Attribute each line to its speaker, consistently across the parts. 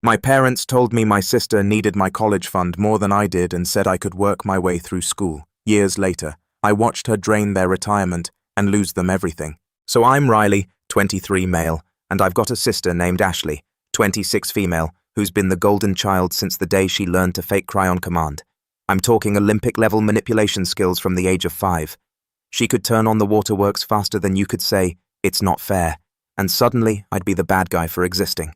Speaker 1: My parents told me my sister needed my college fund more than I did and said I could work my way through school. Years later, I watched her drain their retirement and lose them everything. So I'm Riley, 23 male, and I've got a sister named Ashley, 26 female, who's been the golden child since the day she learned to fake cry on command. I'm talking Olympic-level manipulation skills from the age of 5. She could turn on the waterworks faster than you could say, "It's not fair," and suddenly I'd be the bad guy for existing.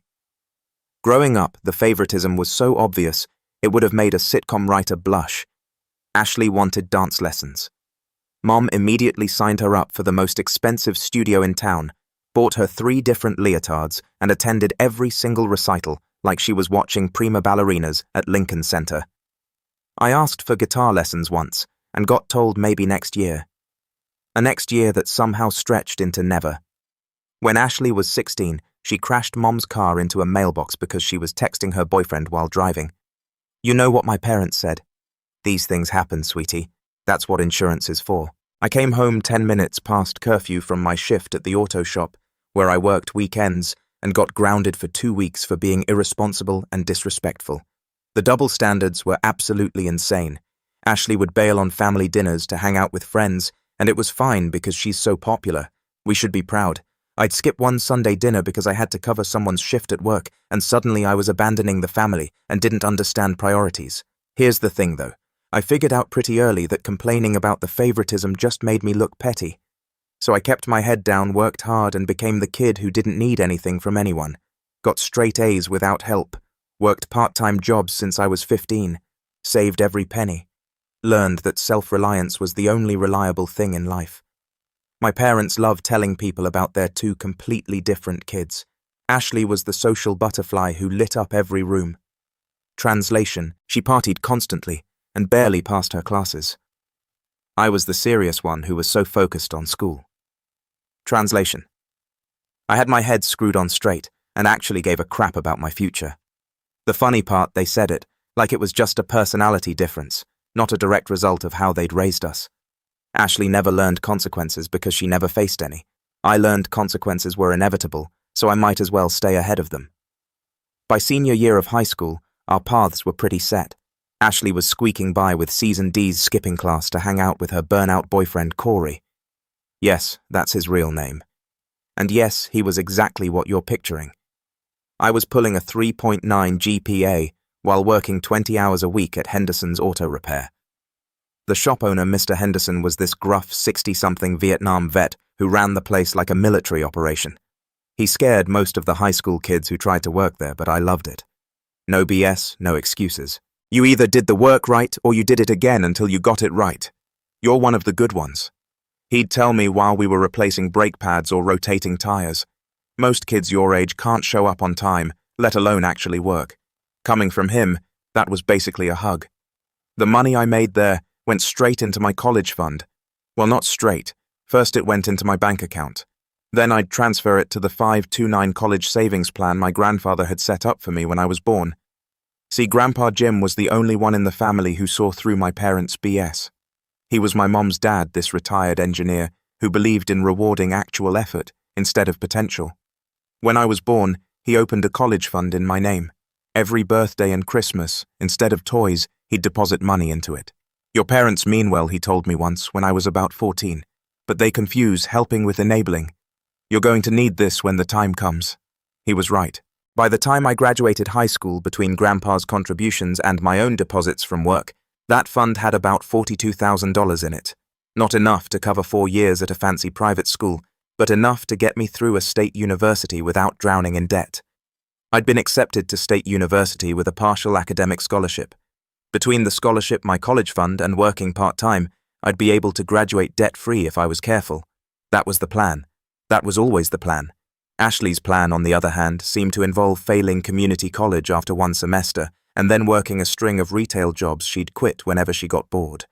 Speaker 1: Growing up, the favoritism was so obvious, it would have made a sitcom writer blush. Ashley wanted dance lessons. Mom immediately signed her up for the most expensive studio in town, bought her 3 different leotards, and attended every single recital like she was watching prima ballerinas at Lincoln Center. I asked for guitar lessons once and got told maybe next year. A next year that somehow stretched into never. When Ashley was 16, she crashed Mom's car into a mailbox because she was texting her boyfriend while driving. You know what my parents said? "These things happen, sweetie. That's what insurance is for." I came home 10 minutes past curfew from my shift at the auto shop, where I worked weekends, and got grounded for 2 weeks for being irresponsible and disrespectful. The double standards were absolutely insane. Ashley would bail on family dinners to hang out with friends, and it was fine because she's so popular. We should be proud. I'd skip one Sunday dinner because I had to cover someone's shift at work, and suddenly I was abandoning the family and didn't understand priorities. Here's the thing, though. I figured out pretty early that complaining about the favoritism just made me look petty. So I kept my head down, worked hard, and became the kid who didn't need anything from anyone. Got straight A's without help. Worked part-time jobs since I was 15. Saved every penny. Learned that self-reliance was the only reliable thing in life. My parents loved telling people about their 2 completely different kids. Ashley was the social butterfly who lit up every room. Translation: she partied constantly and barely passed her classes. I was the serious one who was so focused on school. Translation: I had my head screwed on straight and actually gave a crap about my future. The funny part, they said it like it was just a personality difference, not a direct result of how they'd raised us. Ashley never learned consequences because she never faced any. I learned consequences were inevitable, so I might as well stay ahead of them. By senior year of high school, our paths were pretty set. Ashley was squeaking by with Season D's skipping class to hang out with her burnout boyfriend Corey. Yes, that's his real name. And yes, he was exactly what you're picturing. I was pulling a 3.9 GPA while working 20 hours a week at Henderson's Auto Repair. The shop owner, Mr. Henderson, was this gruff 60-something Vietnam vet who ran the place like a military operation. He scared most of the high school kids who tried to work there, but I loved it. No BS, no excuses. You either did the work right or you did it again until you got it right. You're one of the good ones. He'd tell me while we were replacing brake pads or rotating tires. Most kids your age can't show up on time, let alone actually work. Coming from him, that was basically a hug. The money I made there went straight into my college fund. Well, not straight. First it went into my bank account. Then I'd transfer it to the 529 college savings plan my grandfather had set up for me when I was born. See, Grandpa Jim was the only one in the family who saw through my parents' BS. He was my mom's dad, this retired engineer, who believed in rewarding actual effort instead of potential. When I was born, he opened a college fund in my name. Every birthday and Christmas, instead of toys, he'd deposit money into it. Your parents mean well, he told me once when I was about 14, but they confuse helping with enabling. You're going to need this when the time comes. He was right. By the time I graduated high school, between Grandpa's contributions and my own deposits from work, that fund had about $42,000 in it. Not enough to cover 4 years at a fancy private school, but enough to get me through a state university without drowning in debt. I'd been accepted to state university with a partial academic scholarship. Between the scholarship, my college fund, and working part-time, I'd be able to graduate debt-free if I was careful. That was the plan. That was always the plan. Ashley's plan, on the other hand, seemed to involve failing community college after 1 semester, and then working a string of retail jobs she'd quit whenever she got bored.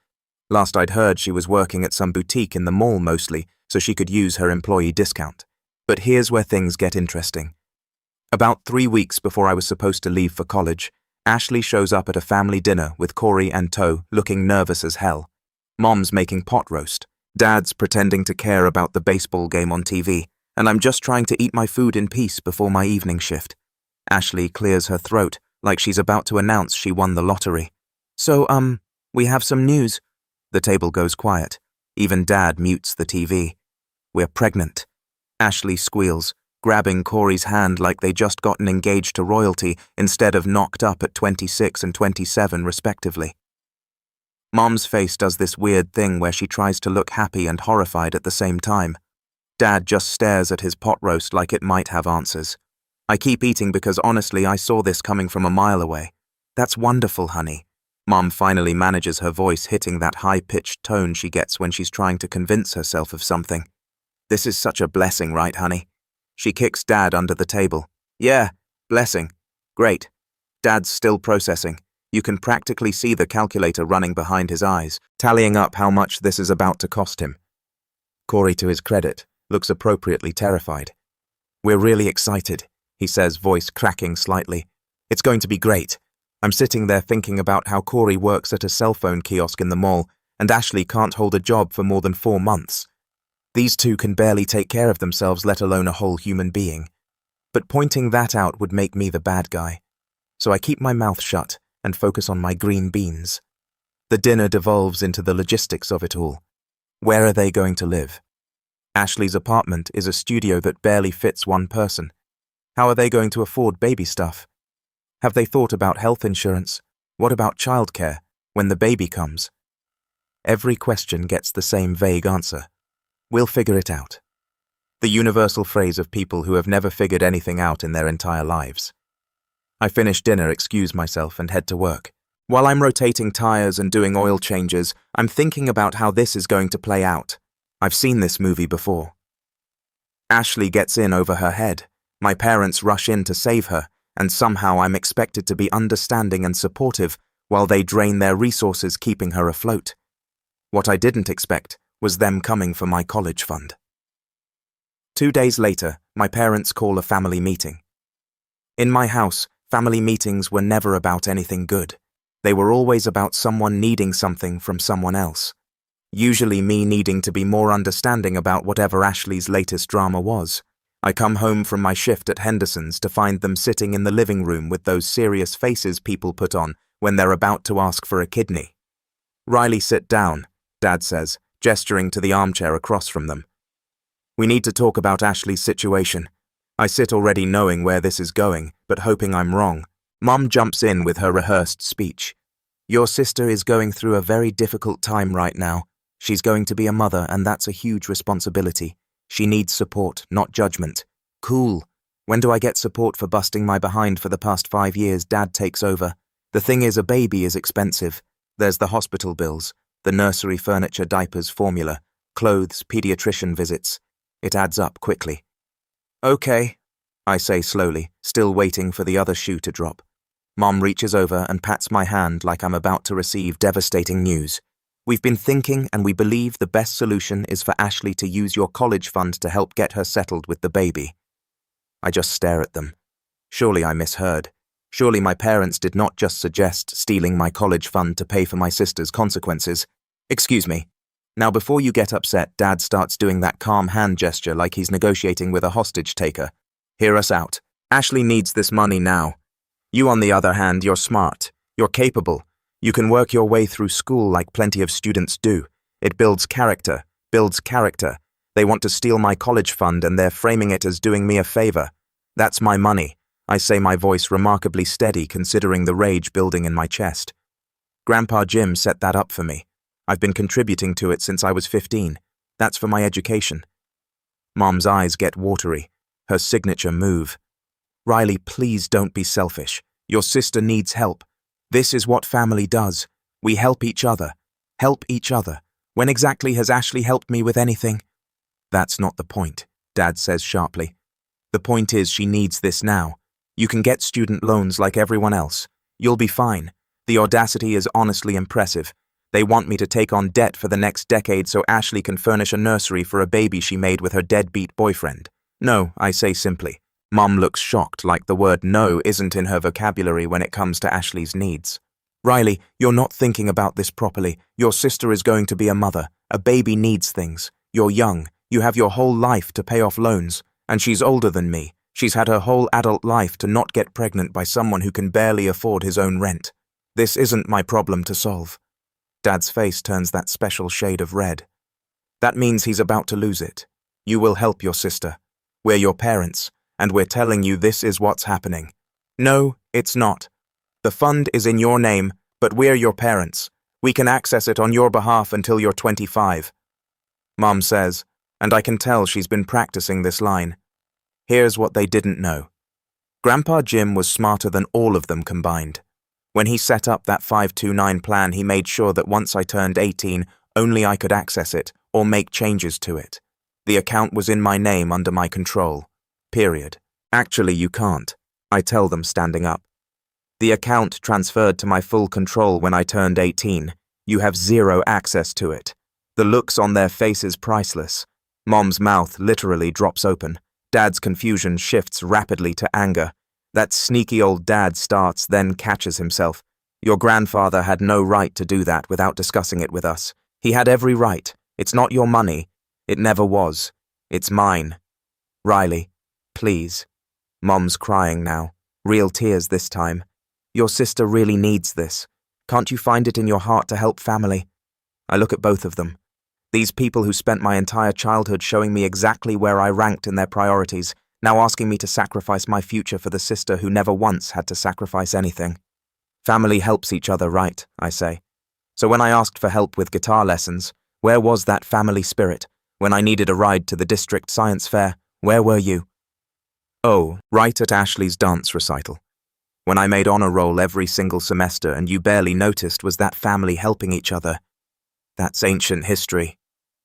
Speaker 1: Last I'd heard, she was working at some boutique in the mall mostly, so she could use her employee discount. But here's where things get interesting. About 3 weeks before I was supposed to leave for college, Ashley shows up at a family dinner with Corey and Toe looking nervous as hell. Mom's making pot roast. Dad's pretending to care about the baseball game on TV, and I'm just trying to eat my food in peace before my evening shift. Ashley clears her throat, like she's about to announce she won the lottery. So, we have some news. The table goes quiet. Even Dad mutes the TV. We're pregnant. Ashley squeals, grabbing Corey's hand like they just gotten engaged to royalty instead of knocked up at 26 and 27 respectively. Mom's face does this weird thing where she tries to look happy and horrified at the same time. Dad just stares at his pot roast like it might have answers. I keep eating because honestly I saw this coming from a mile away. That's wonderful, honey. Mom finally manages her voice hitting that high-pitched tone she gets when she's trying to convince herself of something. This is such a blessing, right, honey? She kicks Dad under the table. Yeah, blessing. Great. Dad's still processing. You can practically see the calculator running behind his eyes, tallying up how much this is about to cost him. Corey, to his credit, looks appropriately terrified. We're really excited, he says, voice cracking slightly. It's going to be great. I'm sitting there thinking about how Corey works at a cell phone kiosk in the mall, and Ashley can't hold a job for more than 4 months. These two can barely take care of themselves, let alone a whole human being. But pointing that out would make me the bad guy. So I keep my mouth shut and focus on my green beans. The dinner devolves into the logistics of it all. Where are they going to live? Ashley's apartment is a studio that barely fits one person. How are they going to afford baby stuff? Have they thought about health insurance? What about childcare when the baby comes? Every question gets the same vague answer. We'll figure it out. The universal phrase of people who have never figured anything out in their entire lives. I finish dinner, excuse myself, and head to work. While I'm rotating tires and doing oil changes, I'm thinking about how this is going to play out. I've seen this movie before. Ashley gets in over her head. My parents rush in to save her, and somehow I'm expected to be understanding and supportive while they drain their resources keeping her afloat. What I didn't expect was them coming for my college fund. 2 days later, my parents call a family meeting. In my house, family meetings were never about anything good. They were always about someone needing something from someone else. Usually me needing to be more understanding about whatever Ashley's latest drama was. I come home from my shift at Henderson's to find them sitting in the living room with those serious faces people put on when they're about to ask for a kidney. Riley, sit down, Dad says, gesturing to the armchair across from them. We need to talk about Ashley's situation. I sit already knowing where this is going, but hoping I'm wrong. Mom jumps in with her rehearsed speech. Your sister is going through a very difficult time right now. She's going to be a mother, and that's a huge responsibility. She needs support, not judgment. Cool. When do I get support for busting my behind for the past 5 years? Dad takes over. The thing is, a baby is expensive. There's the hospital bills, the nursery furniture, diapers, formula, clothes, pediatrician visits. It adds up quickly. Okay, I say slowly, still waiting for the other shoe to drop. Mom reaches over and pats my hand like I'm about to receive devastating news. We've been thinking and we believe the best solution is for Ashley to use your college fund to help get her settled with the baby. I just stare at them. Surely I misheard. Surely my parents did not just suggest stealing my college fund to pay for my sister's consequences. Excuse me. Now before you get upset, Dad starts doing that calm hand gesture like he's negotiating with a hostage taker. Hear us out. Ashley needs this money now. You, on the other hand, you're smart. You're capable. You can work your way through school like plenty of students do. It builds character. They want to steal my college fund and they're framing it as doing me a favor. That's my money. I say, my voice remarkably steady considering the rage building in my chest. Grandpa Jim set that up for me. I've been contributing to it since I was 15. That's for my education. Mom's eyes get watery. Her signature move. Riley, please don't be selfish. Your sister needs help. This is what family does. We help each other. Help each other. When exactly has Ashley helped me with anything? That's not the point, Dad says sharply. The point is she needs this now. You can get student loans like everyone else. You'll be fine. The audacity is honestly impressive. They want me to take on debt for the next decade so Ashley can furnish a nursery for a baby she made with her deadbeat boyfriend. No, I say simply. Mom looks shocked, like the word no isn't in her vocabulary when it comes to Ashley's needs. Riley, you're not thinking about this properly. Your sister is going to be a mother. A baby needs things. You're young. You have your whole life to pay off loans. And she's older than me. She's had her whole adult life to not get pregnant by someone who can barely afford his own rent. This isn't my problem to solve. Dad's face turns that special shade of red. That means he's about to lose it. You will help your sister. We're your parents, and we're telling you this is what's happening. No, it's not. The fund is in your name, but we're your parents. We can access it on your behalf until you're 25. Mom says, and I can tell she's been practicing this line. Here's what they didn't know. Grandpa Jim was smarter than all of them combined. When he set up that 529 plan, he made sure that once I turned 18, only I could access it or make changes to it. The account was in my name under my control. Period. Actually, you can't, I tell them standing up. The account transferred to my full control when I turned 18. You have zero access to it. The looks on their faces priceless. Mom's mouth literally drops open. Dad's confusion shifts rapidly to anger. That sneaky old dad starts, then catches himself. Your grandfather had no right to do that without discussing it with us. He had every right. It's not your money. It never was. It's mine. Riley, please. Mom's crying now. Real tears this time. Your sister really needs this. Can't you find it in your heart to help family? I look at both of them. These people who spent my entire childhood showing me exactly where I ranked in their priorities, now asking me to sacrifice my future for the sister who never once had to sacrifice anything. Family helps each other, right? I say. So when I asked for help with guitar lessons, where was that family spirit? When I needed a ride to the district science fair, where were you? Oh, right at Ashley's dance recital. When I made honor roll every single semester and you barely noticed was that family helping each other. That's ancient history.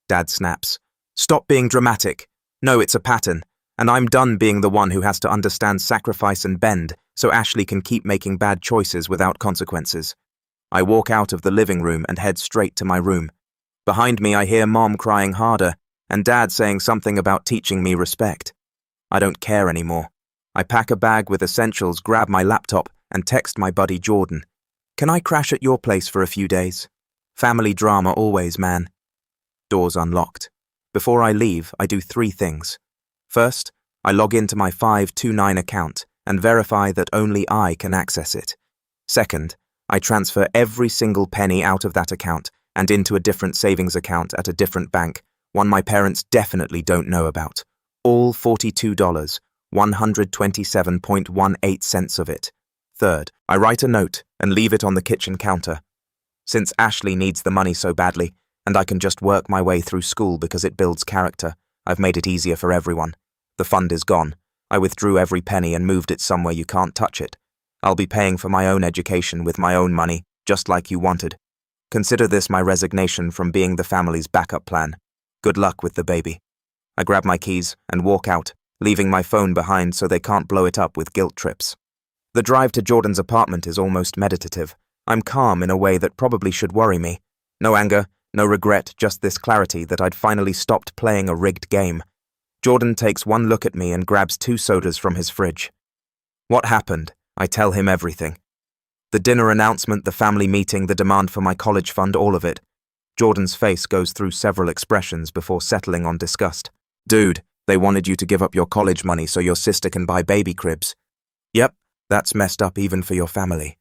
Speaker 1: Dad snaps. Stop being dramatic. No, it's a pattern. And I'm done being the one who has to understand sacrifice and bend so Ashley can keep making bad choices without consequences. I walk out of the living room and head straight to my room. Behind me I hear Mom crying harder and Dad saying something about teaching me respect. I don't care anymore. I pack a bag with essentials, grab my laptop, and text my buddy Jordan. Can I crash at your place for a few days? Family drama always, man. Doors unlocked. Before I leave, I do 3 things. First, I log into my 529 account and verify that only I can access it. Second, I transfer every single penny out of that account and into a different savings account at a different bank, one my parents definitely don't know about. All $42, 127.18 cents of it. Third, I write a note and leave it on the kitchen counter. Since Ashley needs the money so badly, and I can just work my way through school because it builds character, I've made it easier for everyone. The fund is gone. I withdrew every penny and moved it somewhere you can't touch it. I'll be paying for my own education with my own money, just like you wanted. Consider this my resignation from being the family's backup plan. Good luck with the baby. I grab my keys and walk out, leaving my phone behind so they can't blow it up with guilt trips. The drive to Jordan's apartment is almost meditative. I'm calm in a way that probably should worry me. No anger, no regret, just this clarity that I'd finally stopped playing a rigged game. Jordan takes one look at me and grabs 2 sodas from his fridge. What happened? I tell him everything. The dinner announcement, the family meeting, the demand for my college fund, all of it. Jordan's face goes through several expressions before settling on disgust. Dude, they wanted you to give up your college money so your sister can buy baby cribs. Yep, that's messed up even for your family.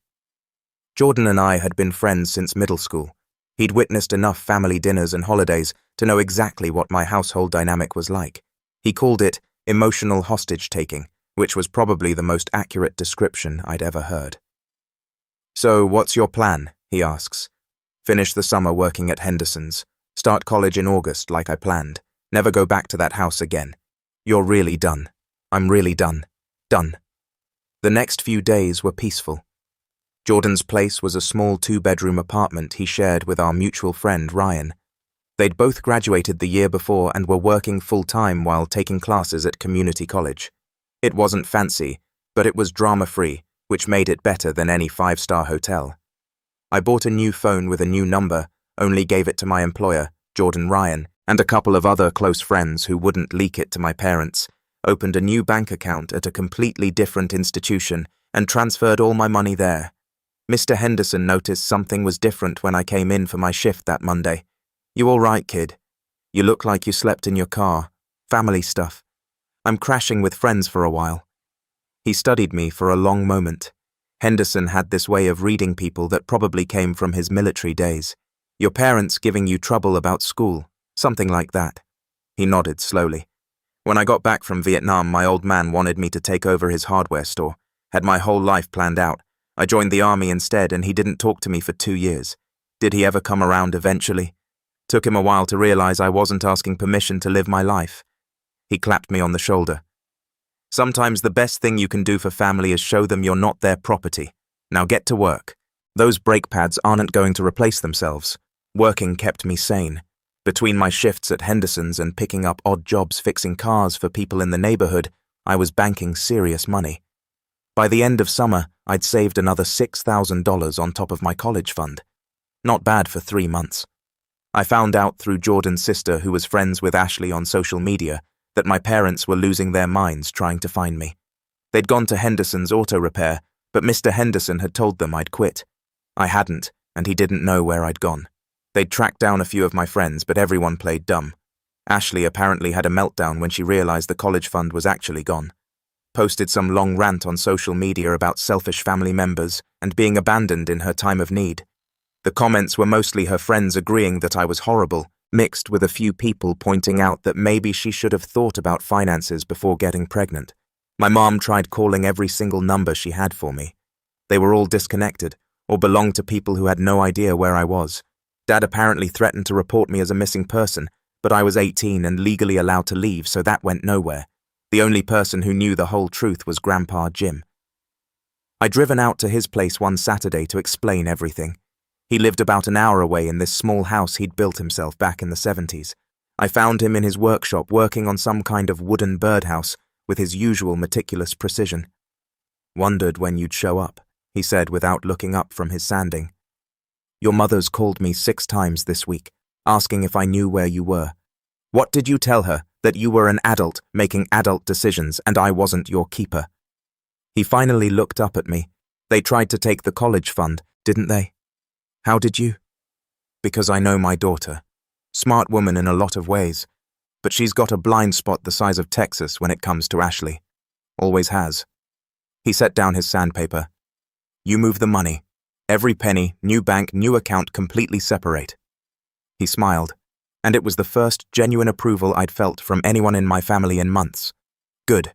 Speaker 1: Jordan and I had been friends since middle school. He'd witnessed enough family dinners and holidays to know exactly what my household dynamic was like. He called it emotional hostage-taking, which was probably the most accurate description I'd ever heard. So, what's your plan? He asks. Finish the summer working at Henderson's. Start college in August like I planned. Never go back to that house again. You're really done. I'm really done. Done. The next few days were peaceful. Jordan's place was a small 2-bedroom apartment he shared with our mutual friend Ryan. They'd both graduated the year before and were working full-time while taking classes at community college. It wasn't fancy, but it was drama-free, which made it better than any 5-star hotel. I bought a new phone with a new number, only gave it to my employer, Jordan Ryan, and a couple of other close friends who wouldn't leak it to my parents, opened a new bank account at a completely different institution, and transferred all my money there. Mr. Henderson noticed something was different when I came in for my shift that Monday. You all right, kid? You look like you slept in your car. Family stuff. I'm crashing with friends for a while." He studied me for a long moment. Henderson had this way of reading people that probably came from his military days. "Your parents giving you trouble about school," something like that. He nodded slowly. "When I got back from Vietnam, my old man wanted me to take over his hardware store. Had my whole life planned out. I joined the army instead, and he didn't talk to me for 2 years. Did he ever come around eventually? Took him a while to realize I wasn't asking permission to live my life." He clapped me on the shoulder. "Sometimes the best thing you can do for family is show them you're not their property. Now get to work. Those brake pads aren't going to replace themselves." Working kept me sane. Between my shifts at Henderson's and picking up odd jobs fixing cars for people in the neighborhood, I was banking serious money. By the end of summer, I'd saved another $6,000 on top of my college fund. Not bad for 3 months. I found out through Jordan's sister, who was friends with Ashley on social media, that my parents were losing their minds trying to find me. They'd gone to Henderson's auto repair, but Mr. Henderson had told them I'd quit. I hadn't, and he didn't know where I'd gone. They'd tracked down a few of my friends, but everyone played dumb. Ashley apparently had a meltdown when she realized the college fund was actually gone. Posted some long rant on social media about selfish family members and being abandoned in her time of need. The comments were mostly her friends agreeing that I was horrible, mixed with a few people pointing out that maybe she should have thought about finances before getting pregnant. My mom tried calling every single number she had for me. They were all disconnected, or belonged to people who had no idea where I was. Dad apparently threatened to report me as a missing person, but I was 18 and legally allowed to leave, so that went nowhere. The only person who knew the whole truth was Grandpa Jim. I'd driven out to his place one Saturday to explain everything. He lived about an hour away in this small house he'd built himself back in the 70s. I found him in his workshop working on some kind of wooden birdhouse with his usual meticulous precision. "Wondered when you'd show up," he said without looking up from his sanding. "Your mother's called me 6 times this week, asking if I knew where you were. What did you tell her? That you were an adult making adult decisions and I wasn't your keeper?" He finally looked up at me. "They tried to take the college fund, didn't they?" "How did you?" "Because I know my daughter. Smart woman in a lot of ways, but she's got a blind spot the size of Texas when it comes to Ashley. Always has." He set down his sandpaper. "You move the money. Every penny, new bank, new account, completely separate." He smiled, and it was the first genuine approval I'd felt from anyone in my family in months. "Good.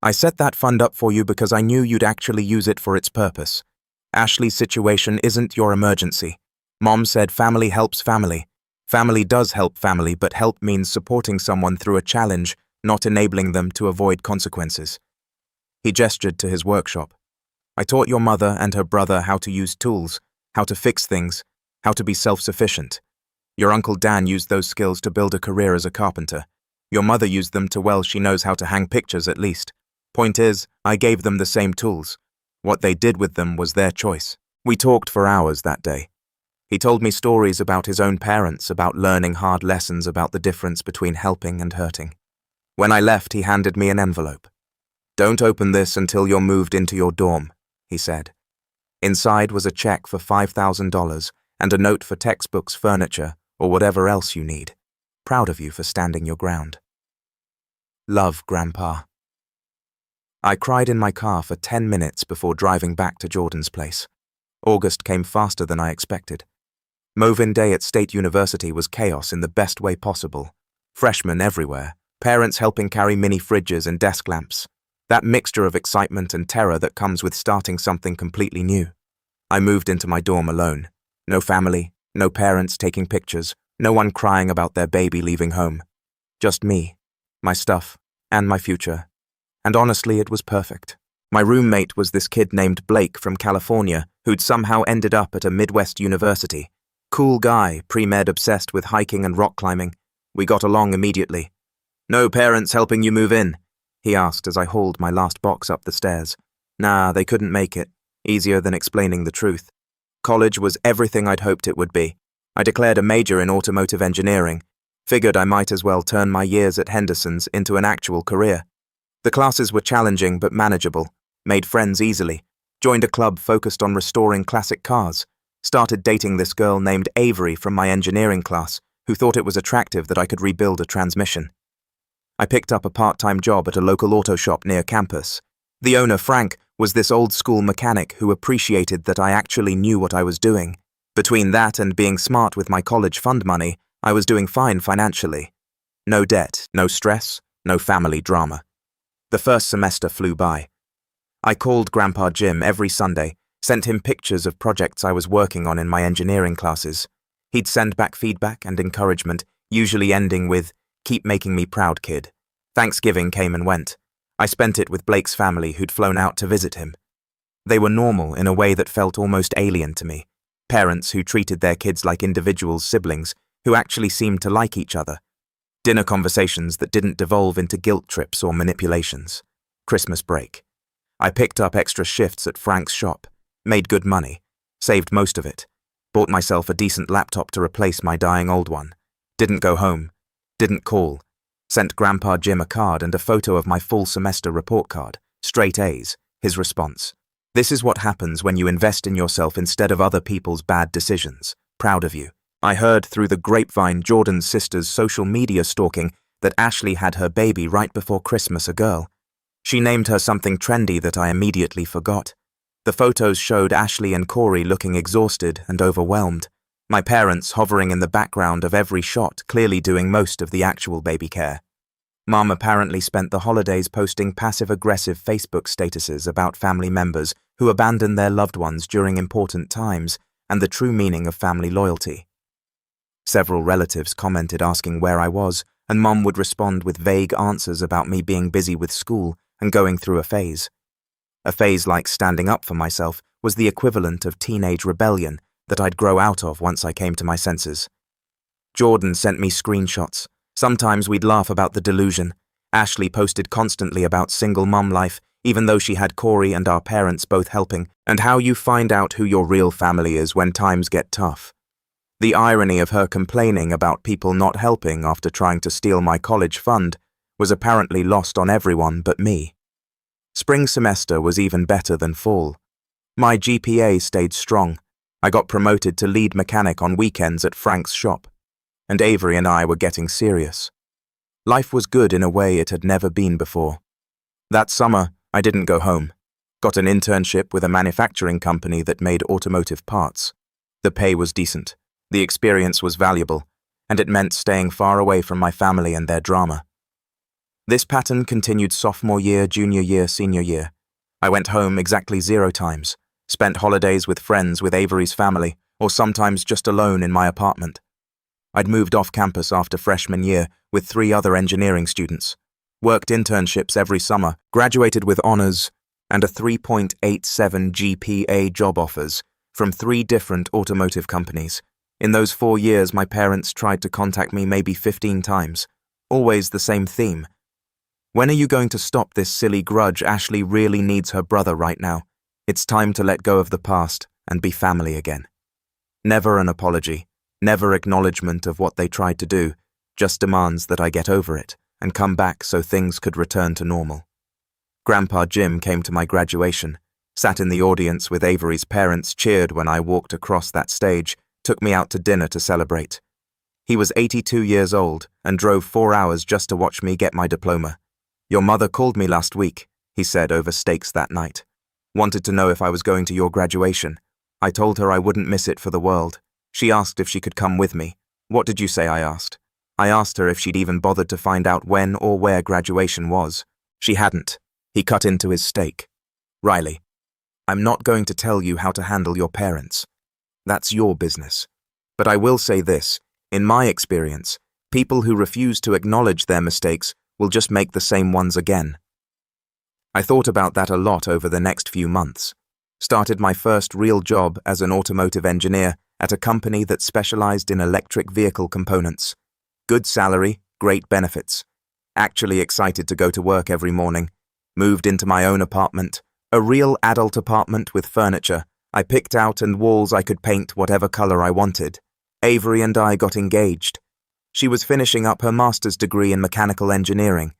Speaker 1: I set that fund up for you because I knew you'd actually use it for its purpose. Ashley's situation isn't your emergency. Mom said family helps family. Family does help family, but help means supporting someone through a challenge, not enabling them to avoid consequences." He gestured to his workshop. "I taught your mother and her brother how to use tools, how to fix things, how to be self-sufficient. Your Uncle Dan used those skills to build a career as a carpenter. Your mother used them to, well, she knows how to hang pictures at least. Point is, I gave them the same tools. What they did with them was their choice." We talked for hours that day. He told me stories about his own parents, about learning hard lessons about the difference between helping and hurting. When I left, he handed me an envelope. "Don't open this until you're moved into your dorm," he said. Inside was a check for $5,000 and a note for textbooks, furniture, or whatever else you need. Proud of you for standing your ground. Love, Grandpa. I cried in my car for 10 minutes before driving back to Jordan's place. August came faster than I expected. Move-in day at State University was chaos in the best way possible. Freshmen everywhere, parents helping carry mini fridges and desk lamps. That mixture of excitement and terror that comes with starting something completely new. I moved into my dorm alone. No family, no parents taking pictures, no one crying about their baby leaving home. Just me, my stuff, and my future. And honestly, it was perfect. My roommate was this kid named Blake from California who'd somehow ended up at a Midwest university. Cool guy, pre-med obsessed with hiking and rock climbing. We got along immediately. "No parents helping you move in?" he asked as I hauled my last box up the stairs. Nah, they couldn't make it. Easier than explaining the truth. College was everything I'd hoped it would be. I declared a major in automotive engineering. Figured I might as well turn my years at Henderson's into an actual career. The classes were challenging but manageable. Made friends easily. Joined a club focused on restoring classic cars. Started dating this girl named Avery from my engineering class, who thought it was attractive that I could rebuild a transmission. I picked up a part-time job at a local auto shop near campus. The owner, Frank, was this old-school mechanic who appreciated that I actually knew what I was doing. Between that and being smart with my college fund money, I was doing fine financially. No debt, no stress, no family drama. The first semester flew by. I called Grandpa Jim every Sunday, sent him pictures of projects I was working on in my engineering classes. He'd send back feedback and encouragement, usually ending with, "Keep making me proud, kid." Thanksgiving came and went. I spent it with Blake's family who'd flown out to visit him. They were normal in a way that felt almost alien to me. Parents who treated their kids like individual siblings who actually seemed to like each other. Dinner conversations that didn't devolve into guilt trips or manipulations. Christmas break. I picked up extra shifts at Frank's shop, made good money, saved most of it, bought myself a decent laptop to replace my dying old one, didn't go home, didn't call, sent Grandpa Jim a card and a photo of my full semester report card, straight A's, his response. "This is what happens when you invest in yourself instead of other people's bad decisions. Proud of you." I heard through the grapevine Jordan's sister's social media stalking that Ashley had her baby right before Christmas, a girl. She named her something trendy that I immediately forgot. The photos showed Ashley and Corey looking exhausted and overwhelmed. My parents hovering in the background of every shot, clearly doing most of the actual baby care. Mom apparently spent the holidays posting passive-aggressive Facebook statuses about family members who abandoned their loved ones during important times and the true meaning of family loyalty. Several relatives commented asking where I was, and Mom would respond with vague answers about me being busy with school and going through a phase. A phase like standing up for myself was the equivalent of teenage rebellion that I'd grow out of once I came to my senses. Jordan sent me screenshots. Sometimes we'd laugh about the delusion. Ashley posted constantly about single mom life, even though she had Corey and our parents both helping, and how you find out who your real family is when times get tough. The irony of her complaining about people not helping after trying to steal my college fund was apparently lost on everyone but me. Spring semester was even better than fall. My GPA stayed strong. I got promoted to lead mechanic on weekends at Frank's shop, and Avery and I were getting serious. Life was good in a way it had never been before. That summer, I didn't go home. Got an internship with a manufacturing company that made automotive parts. The pay was decent. The experience was valuable, and it meant staying far away from my family and their drama. This pattern continued sophomore year, junior year, senior year. I went home exactly 0 times, spent holidays with friends with Avery's family, or sometimes just alone in my apartment. I'd moved off campus after freshman year with 3 other engineering students, worked internships every summer, graduated with honors, and a 3.87 GPA job offers from 3 different automotive companies. In those 4 years, my parents tried to contact me maybe 15 times. Always the same theme. "When are you going to stop this silly grudge? Ashley really needs her brother right now. It's time to let go of the past and be family again." Never an apology, never acknowledgement of what they tried to do, just demands that I get over it and come back so things could return to normal. Grandpa Jim came to my graduation, sat in the audience with Avery's parents, cheered when I walked across that stage, took me out to dinner to celebrate. He was 82 years old and drove 4 hours just to watch me get my diploma. "Your mother called me last week," he said over steaks that night. "Wanted to know if I was going to your graduation. I told her I wouldn't miss it for the world. She asked if she could come with me." "What did you say?" I asked. I asked her if she'd even bothered to find out when or where graduation was. She hadn't. He cut into his steak. "Riley, I'm not going to tell you how to handle your parents. That's your business. But I will say this, in my experience, people who refuse to acknowledge their mistakes will just make the same ones again." I thought about that a lot over the next few months. Started my first real job as an automotive engineer at a company that specialized in electric vehicle components. Good salary, great benefits. Actually excited to go to work every morning. Moved into my own apartment, a real adult apartment with furniture I picked out and walls I could paint whatever color I wanted. Avery and I got engaged. She was finishing up her master's degree in mechanical engineering.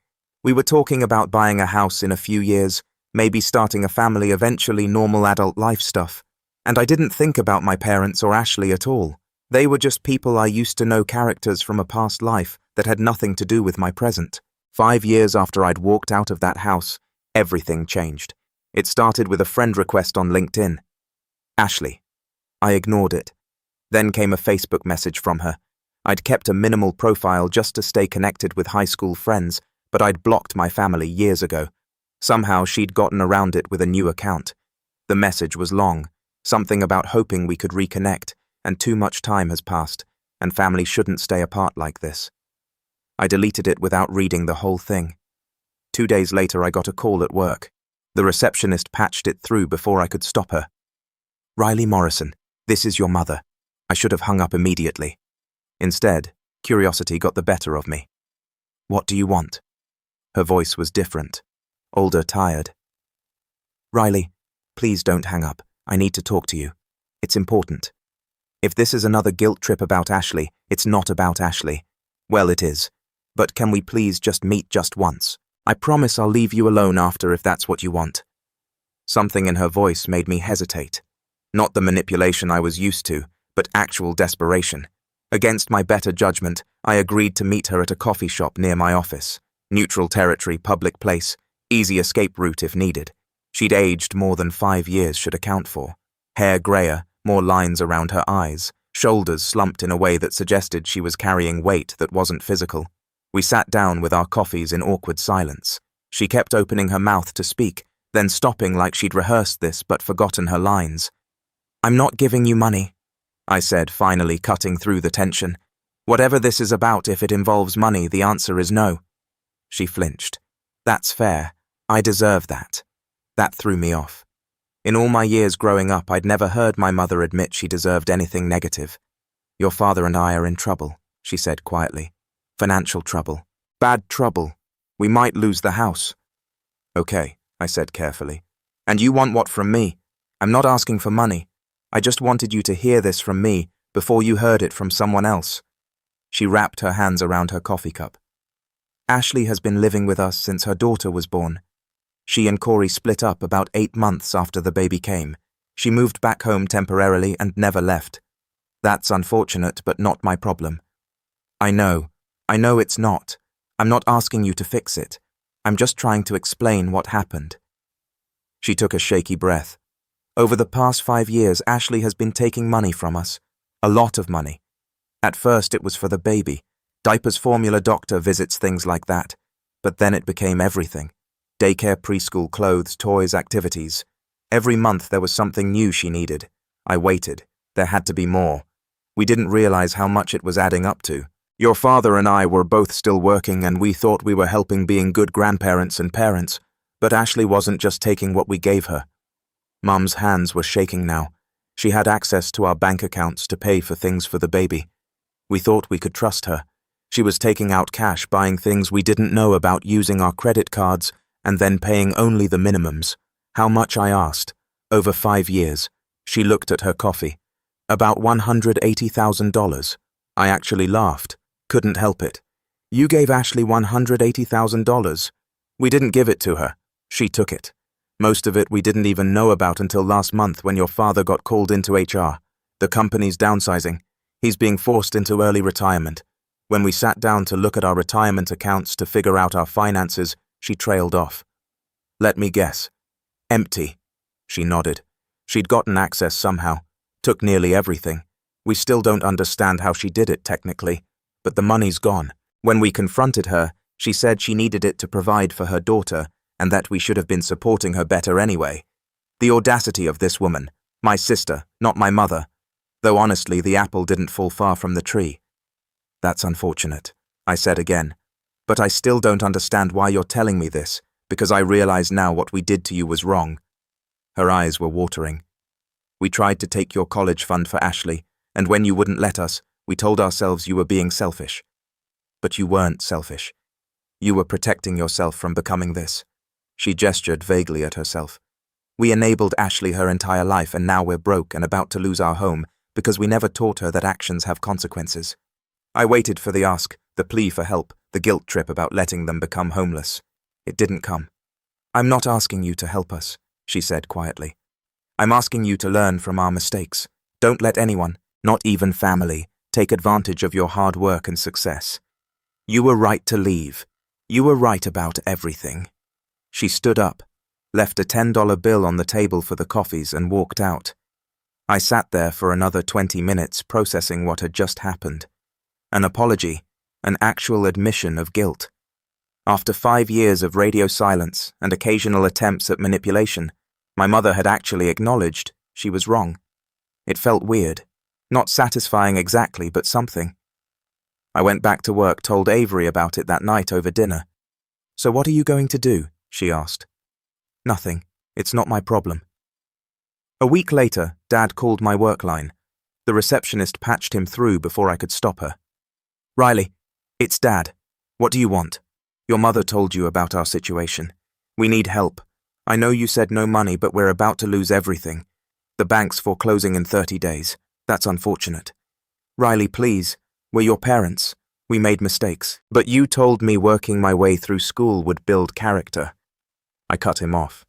Speaker 1: We were talking about buying a house in a few years, maybe starting a family, eventually normal adult life stuff. And I didn't think about my parents or Ashley at all. They were just people I used to know, characters from a past life that had nothing to do with my present. 5 years after I'd walked out of that house, everything changed. It started with a friend request on LinkedIn. Ashley. I ignored it. Then came a Facebook message from her. I'd kept a minimal profile just to stay connected with high school friends, but I'd blocked my family years ago. Somehow she'd gotten around it with a new account. The message was long, something about hoping we could reconnect, and too much time has passed, and family shouldn't stay apart like this. I deleted it without reading the whole thing. 2 days later I got a call at work. The receptionist patched it through before I could stop her. Riley Morrison, this is your mother. I should have hung up immediately. Instead, curiosity got the better of me. What do you want? Her voice was different, older, tired. Riley, please don't hang up. I need to talk to you. It's important. If this is another guilt trip about Ashley, it's not about Ashley. Well, it is. But can we please just meet just once? I promise I'll leave you alone after if that's what you want. Something in her voice made me hesitate. Not the manipulation I was used to, but actual desperation. Against my better judgment, I agreed to meet her at a coffee shop near my office. Neutral territory, public place, easy escape route if needed. She'd aged more than 5 years should account for. Hair grayer, more lines around her eyes, shoulders slumped in a way that suggested she was carrying weight that wasn't physical. We sat down with our coffees in awkward silence. She kept opening her mouth to speak, then stopping like she'd rehearsed this but forgotten her lines. I'm not giving you money, I said, finally cutting through the tension. Whatever this is about, if it involves money, the answer is no. She flinched. That's fair. I deserve that. That threw me off. In all my years growing up, I'd never heard my mother admit she deserved anything negative. Your father and I are in trouble, she said quietly. Financial trouble. Bad trouble. We might lose the house. Okay, I said carefully. And you want what from me? I'm not asking for money. I just wanted you to hear this from me before you heard it from someone else. She wrapped her hands around her coffee cup. Ashley has been living with us since her daughter was born. She and Corey split up about 8 months after the baby came. She moved back home temporarily and never left. That's unfortunate, but not my problem. I know it's not. I'm not asking you to fix it. I'm just trying to explain what happened. She took a shaky breath. Over the past 5 years, Ashley has been taking money from us. A lot of money. At first it was for the baby. Diapers, formula, doctor visits, things like that. But then it became everything. Daycare, preschool, clothes, toys, activities. Every month there was something new she needed. I waited. There had to be more. We didn't realize how much it was adding up to. Your father and I were both still working and we thought we were helping, being good grandparents and parents, but Ashley wasn't just taking what we gave her. Mum's hands were shaking now. She had access to our bank accounts to pay for things for the baby. We thought we could trust her. She was taking out cash, buying things we didn't know about, using our credit cards, and then paying only the minimums. How much, I asked. Over 5 years. She looked at her coffee. About $180,000. I actually laughed. Couldn't help it. You gave Ashley $180,000. We didn't give it to her. She took it. Most of it we didn't even know about until last month when your father got called into HR. The company's downsizing. He's being forced into early retirement. When we sat down to look at our retirement accounts to figure out our finances, she trailed off. Let me guess. Empty. She nodded. She'd gotten access somehow. Took nearly everything. We still don't understand how she did it technically, but the money's gone. When we confronted her, she said she needed it to provide for her daughter and that we should have been supporting her better anyway. The audacity of this woman. My sister, not my mother. Though honestly, the apple didn't fall far from the tree. That's unfortunate, I said again. But I still don't understand why you're telling me this, because I realize now what we did to you was wrong. Her eyes were watering. We tried to take your college fund for Ashley, and when you wouldn't let us, we told ourselves you were being selfish. But you weren't selfish. You were protecting yourself from becoming this. She gestured vaguely at herself. We enabled Ashley her entire life, and now we're broke and about to lose our home because we never taught her that actions have consequences. I waited for the ask, the plea for help, the guilt trip about letting them become homeless. It didn't come. I'm not asking you to help us, she said quietly. I'm asking you to learn from our mistakes. Don't let anyone, not even family, take advantage of your hard work and success. You were right to leave. You were right about everything. She stood up, left a $10 bill on the table for the coffees and walked out. I sat there for another 20 minutes processing what had just happened. An apology, an actual admission of guilt. After 5 years of radio silence and occasional attempts at manipulation, my mother had actually acknowledged she was wrong. It felt weird. Not satisfying exactly, but something. I went back to work, told Avery about it that night over dinner. "So what are you going to do?" she asked. "Nothing. It's not my problem." A week later, Dad called my work line. The receptionist patched him through before I could stop her. "Riley, it's Dad. What do you want? Your mother told you about our situation. We need help. I know you said no money, but we're about to lose everything. The bank's foreclosing in 30 days. That's unfortunate. Riley, please. We're your parents. We made mistakes. But you told me working my way through school would build character." I cut him off.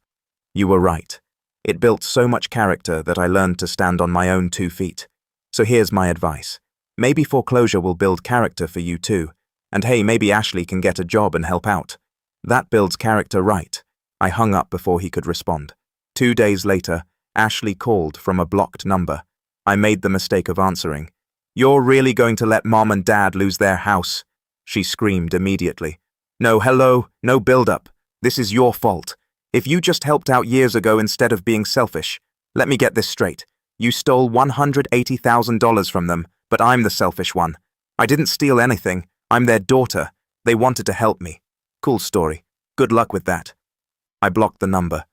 Speaker 1: "You were right. It built so much character that I learned to stand on my own 2 feet. So here's my advice. Maybe foreclosure will build character for you too. And hey, maybe Ashley can get a job and help out. That builds character, right?" I hung up before he could respond. 2 days later, Ashley called from a blocked number. I made the mistake of answering. "You're really going to let Mom and Dad lose their house?" she screamed immediately. "No, hello, no build-up. This is your fault. If you just helped out years ago instead of being selfish. Let me get this straight. You stole $180,000 from them, but I'm the selfish one. I didn't steal anything. I'm their daughter. They wanted to help me. Cool story. Good luck with that." I blocked the number.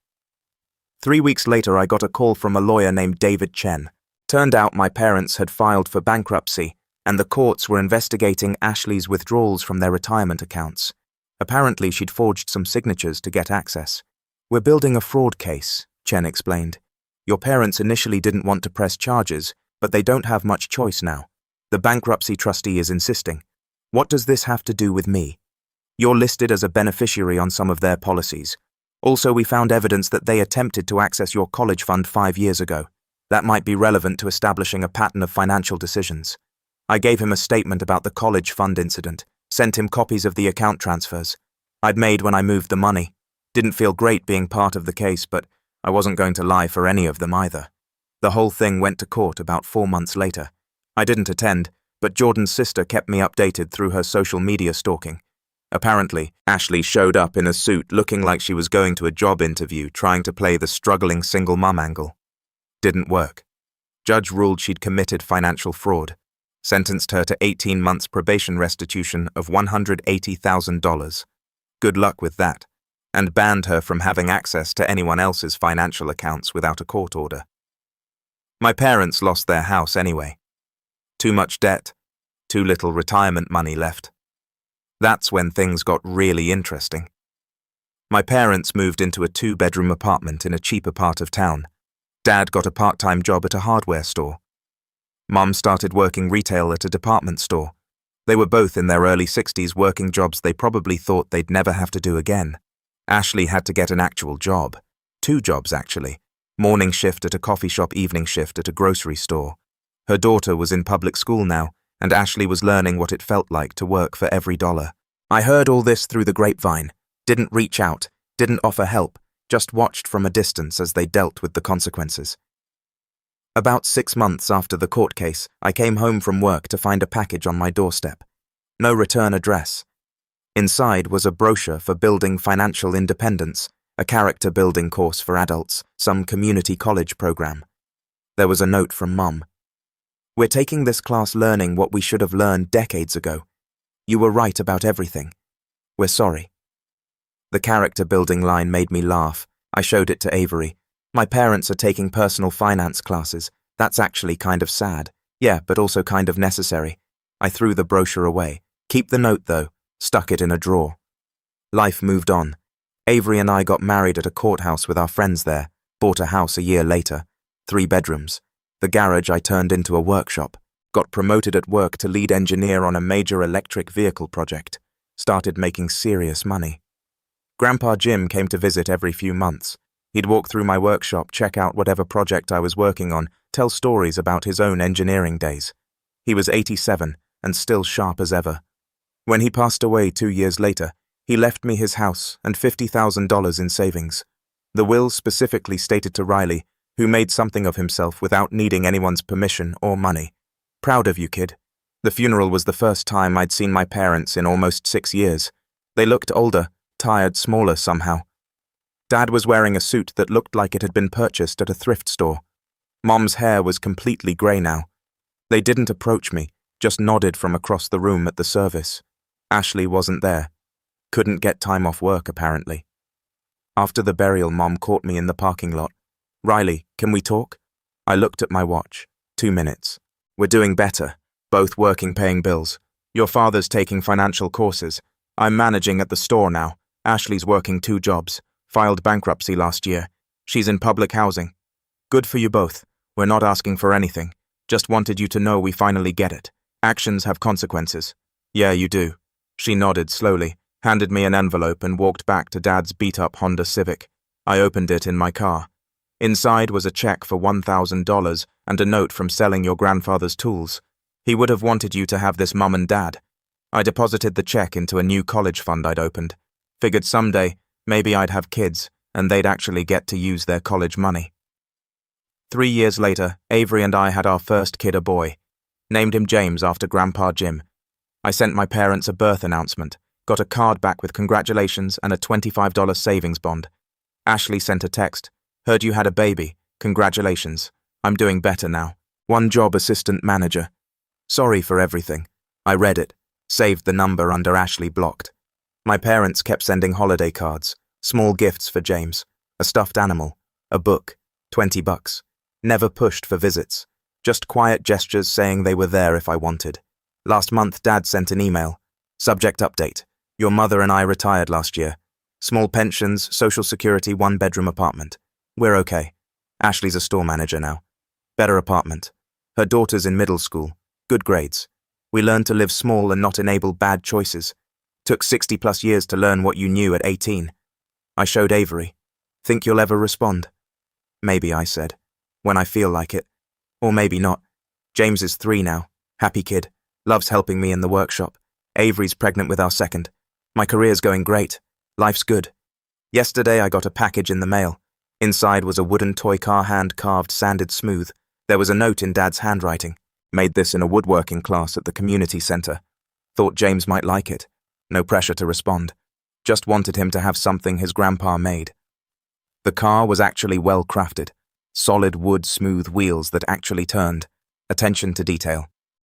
Speaker 1: 3 weeks later, I got a call from a lawyer named David Chen. Turned out my parents had filed for bankruptcy, and the courts were investigating Ashley's withdrawals from their retirement accounts. Apparently, she'd forged some signatures to get access. "We're building a fraud case," Chen explained. "Your parents initially didn't want to press charges, but they don't have much choice now. The bankruptcy trustee is insisting. What does this have to do with me? You're listed as a beneficiary on some of their policies. Also, we found evidence that they attempted to access your college fund 5 years ago. That might be relevant to establishing a pattern of financial decisions." I gave him a statement about the college fund incident, sent him copies of the account transfers I'd made when I moved the money. Didn't feel great being part of the case, but I wasn't going to lie for any of them either. The whole thing went to court about 4 months later. I didn't attend, but Jordan's sister kept me updated through her social media stalking. Apparently, Ashley showed up in a suit looking like she was going to a job interview, trying to play the struggling single mum angle. Didn't work. Judge ruled she'd committed financial fraud, sentenced her to 18 months probation restitution of $180,000. Good luck with that, and banned her from having access to anyone else's financial accounts without a court order. My parents lost their house anyway. Too much debt, too little retirement money left. That's when things got really interesting. My parents moved into a 2-bedroom apartment in a cheaper part of town. Dad got a part-time job at a hardware store. Mum started working retail at a department store. They were both in their early 60s working jobs they probably thought they'd never have to do again. Ashley had to get an actual job. 2 jobs, actually. Morning shift at a coffee shop, evening shift at a grocery store. Her daughter was in public school now, and Ashley was learning what it felt like to work for every dollar. I heard all this through the grapevine, didn't reach out, didn't offer help, just watched from a distance as they dealt with the consequences. About 6 months after the court case, I came home from work to find a package on my doorstep. No return address. Inside was a brochure for building financial independence, a character-building course for adults, some community college program. There was a note from Mum. "We're taking this class learning what we should have learned decades ago. You were right about everything. We're sorry." The character-building line made me laugh. I showed it to Avery. "My parents are taking personal finance classes. That's actually kind of sad. Yeah, but also kind of necessary." I threw the brochure away. Keep the note, though. Stuck it in a drawer. Life moved on. Avery and I got married at a courthouse with our friends there, bought a house a year later, 3 bedrooms. The garage I turned into a workshop, got promoted at work to lead engineer on a major electric vehicle project, started making serious money. Grandpa Jim came to visit every few months. He'd walk through my workshop, check out whatever project I was working on, tell stories about his own engineering days. He was 87 and still sharp as ever. When he passed away 2 years later, He left me his house and $50,000 in savings. The will specifically stated to Riley, who made something of himself without needing anyone's permission or money. Proud of you, kid. The funeral was the first time I'd seen my parents in almost 6 years. They looked older, tired, smaller somehow. Dad was wearing a suit that looked like it had been purchased at a thrift store. Mom's hair was completely grey now. They didn't approach me, just nodded from across the room at the service. Ashley wasn't there. Couldn't get time off work, apparently. After the burial, Mom caught me in the parking lot. Riley, can we talk? I looked at my watch. 2 minutes. We're doing better. Both working, paying bills. Your father's taking financial courses. I'm managing at the store now. Ashley's working 2 jobs. Filed bankruptcy last year. She's in public housing. Good for you both. We're not asking for anything. Just wanted you to know we finally get it. Actions have consequences. Yeah, you do. She nodded slowly, handed me an envelope and walked back to Dad's beat-up Honda Civic. I opened it in my car. Inside was a check for $1,000 and a note from selling your grandfather's tools. He would have wanted you to have this, Mum and Dad. I deposited the check into a new college fund I'd opened. Figured someday, maybe I'd have kids, and they'd actually get to use their college money. 3 years later, Avery and I had our first kid, a boy. Named him James after Grandpa Jim. I sent my parents a birth announcement, got a card back with congratulations and a $25 savings bond. Ashley sent a text. Heard you had a baby. Congratulations. I'm doing better now. 1 job, assistant manager. Sorry for everything. I read it. Saved the number under Ashley blocked. My parents kept sending holiday cards, small gifts for James, a stuffed animal, a book, $20. Never pushed for visits. Just quiet gestures saying they were there if I wanted. Last month, Dad sent an email. Subject update. Your mother and I retired last year. Small pensions, social security, 1-bedroom apartment. We're okay. Ashley's a store manager now. Better apartment. Her daughter's in middle school. Good grades. We learned to live small and not enable bad choices. Took 60+ years to learn what you knew at 18. I showed Avery. Think you'll ever respond? Maybe, I said. When I feel like it. Or maybe not. James is 3 now. Happy kid. Loves helping me in the workshop. Avery's pregnant with our second. My career's going great. Life's good. Yesterday I got a package in the mail. Inside was a wooden toy car, hand-carved, sanded smooth. There was a note in Dad's handwriting. Made this in a woodworking class at the community center. Thought James might like it. No pressure to respond. Just wanted him to have something his grandpa made. The car was actually well crafted. Solid wood, smooth wheels that actually turned. Attention to detail.